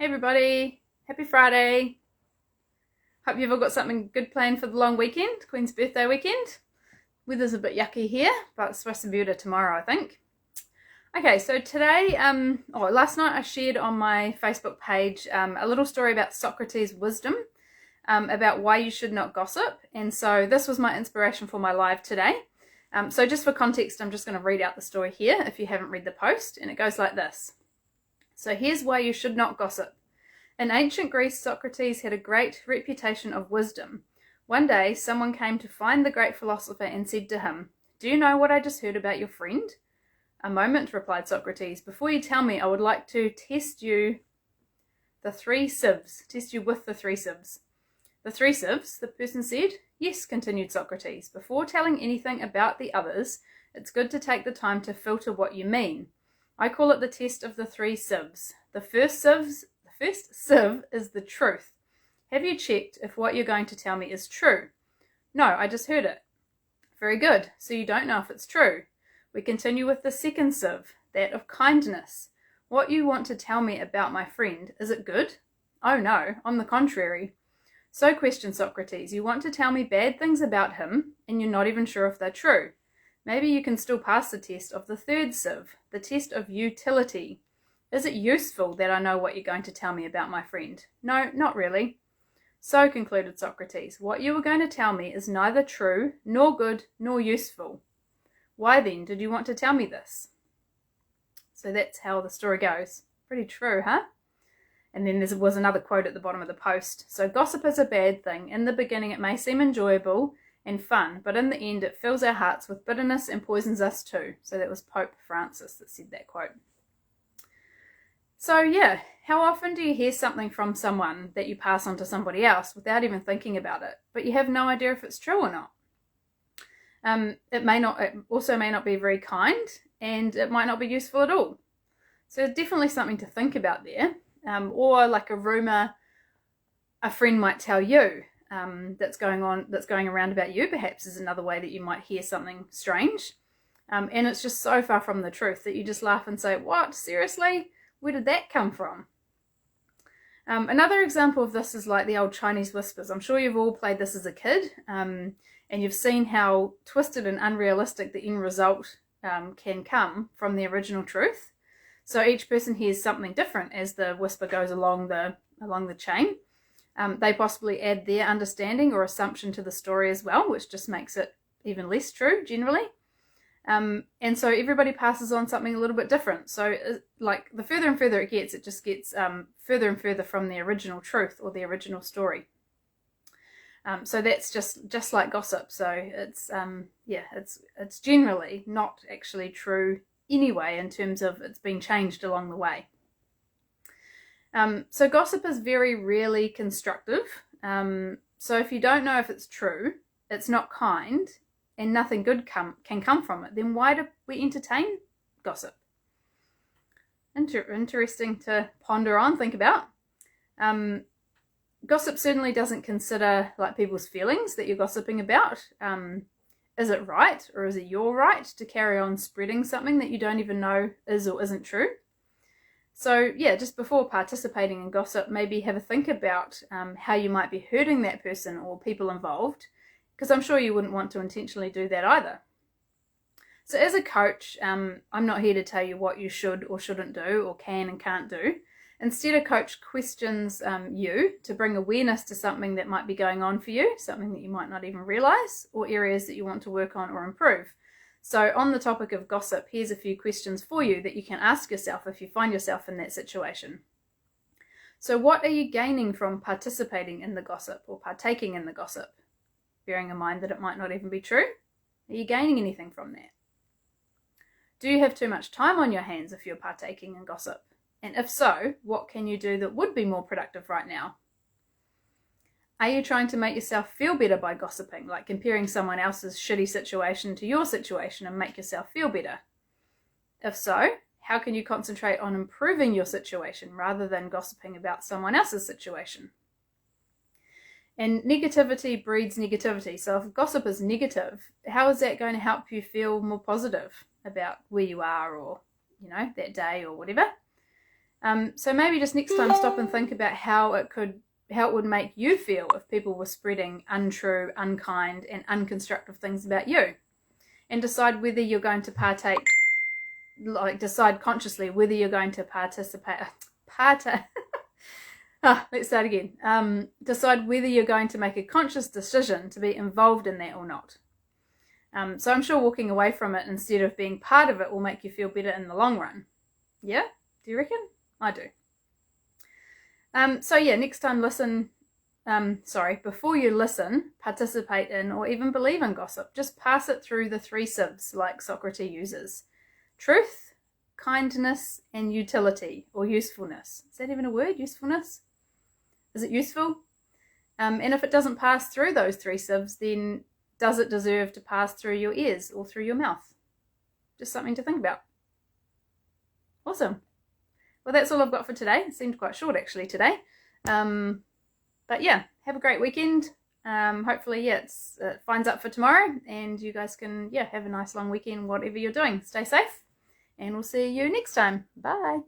Hey everybody, happy Friday. Hope you've all got something good planned for the long weekend, Queen's birthday weekend. Weather's a bit yucky here, but it's supposed to be better tomorrow, I think. Okay, so today, last night I shared on my Facebook page a little story about Socrates' wisdom, about why you should not gossip. And so this was my inspiration for my live today. So just for context, I'm just going to read out the story here if you haven't read the post, and it goes like this. So here's why you should not gossip. In ancient Greece, Socrates had a great reputation of wisdom. One day, someone came to find the great philosopher and said to him, "Do you know what I just heard about your friend?" "A moment," replied Socrates. "Before you tell me, I would like to test you with the three sieves." "The three sieves?" the person said. "Yes," continued Socrates. "Before telling anything about the others, it's good to take the time to filter what you mean. I call it the test of the three sieves. The first sieve is the truth. Have you checked if what you're going to tell me is true?" "No, I just heard it." "Very good. So you don't know if it's true." We continue with the second sieve, that of kindness. "What you want to tell me about my friend, is it good?" "Oh no, on the contrary." "So," questioned Socrates, "you want to tell me bad things about him, and you're not even sure if they're true. Maybe you can still pass the test of the third sieve, the test of utility. Is it useful that I know what you're going to tell me about my friend?" "No, not really." "So," concluded Socrates, "what you were going to tell me is neither true, nor good, nor useful. Why then did you want to tell me this?" So that's how the story goes. Pretty true, huh? And then there was another quote at the bottom of the post. "So gossip is a bad thing. In the beginning it may seem enjoyable and fun, but in the end it fills our hearts with bitterness and poisons us too." So that was Pope Francis that said that quote. So yeah, how often do you hear something from someone that you pass on to somebody else without even thinking about it, but you have no idea if it's true or not? It also may not be very kind, and it might not be useful at all. So definitely something to think about there. Or like a rumor a friend might tell you that's going around about you, perhaps, is another way that you might hear something strange. And it's just so far from the truth that you just laugh and say, "What? Seriously? Where did that come from?" Another example of this is like the old Chinese whispers. I'm sure you've all played this as a kid, and you've seen how twisted and unrealistic the end result can come from the original truth. So each person hears something different as the whisper goes along the chain. They possibly add their understanding or assumption to the story as well, which just makes it even less true generally. And so everybody passes on something a little bit different. So like the further and further it just gets further and further from the original truth or the original story. So that's just like gossip. So it's generally not actually true anyway in terms of it's been changed along the way. So gossip is very rarely constructive. So if you don't know if it's true, it's not kind, and nothing good can come from it, then why do we entertain gossip? Interesting to ponder on, think about. Gossip certainly doesn't consider like people's feelings that you're gossiping about. Is it right, or is it your right to carry on spreading something that you don't even know is or isn't true? So yeah, just before participating in gossip, maybe have a think about how you might be hurting that person or people involved, because I'm sure you wouldn't want to intentionally do that either. So as a coach, I'm not here to tell you what you should or shouldn't do or can and can't do. Instead, a coach questions you to bring awareness to something that might be going on for you, something that you might not even realize, or areas that you want to work on or improve. So on the topic of gossip, here's a few questions for you that you can ask yourself if you find yourself in that situation. So what are you gaining from participating in the gossip or partaking in the gossip? Bearing in mind that it might not even be true. Are you gaining anything from that? Do you have too much time on your hands if you're partaking in gossip? And if so, what can you do that would be more productive right now? Are you trying to make yourself feel better by gossiping, like comparing someone else's shitty situation to your situation and make yourself feel better? If so, how can you concentrate on improving your situation rather than gossiping about someone else's situation? And negativity breeds negativity. So if gossip is negative, how is that going to help you feel more positive about where you are or, that day or whatever? So maybe just next time stop and think about how it would make you feel if people were spreading untrue, unkind, and unconstructive things about you, and decide whether you're going to partake. Like, decide consciously whether you're going to participate. Let's start again. Decide whether you're going to make a conscious decision to be involved in that or not. So I'm sure walking away from it instead of being part of it will make you feel better in the long run. Yeah? Do you reckon? I do. So yeah, next time before you listen, participate in, or even believe in gossip, just pass it through the 3 sieves like Socrates uses. Truth, kindness, and utility, or usefulness. Is that even a word, usefulness? Is it useful? And if it doesn't pass through those 3 sieves, then does it deserve to pass through your ears or through your mouth? Just something to think about. Awesome. Well, that's all I've got for today. It seemed quite short actually today. But yeah, have a great weekend. Hopefully, it finds up for tomorrow, and you guys can have a nice long weekend, whatever you're doing. Stay safe, and we'll see you next time. Bye.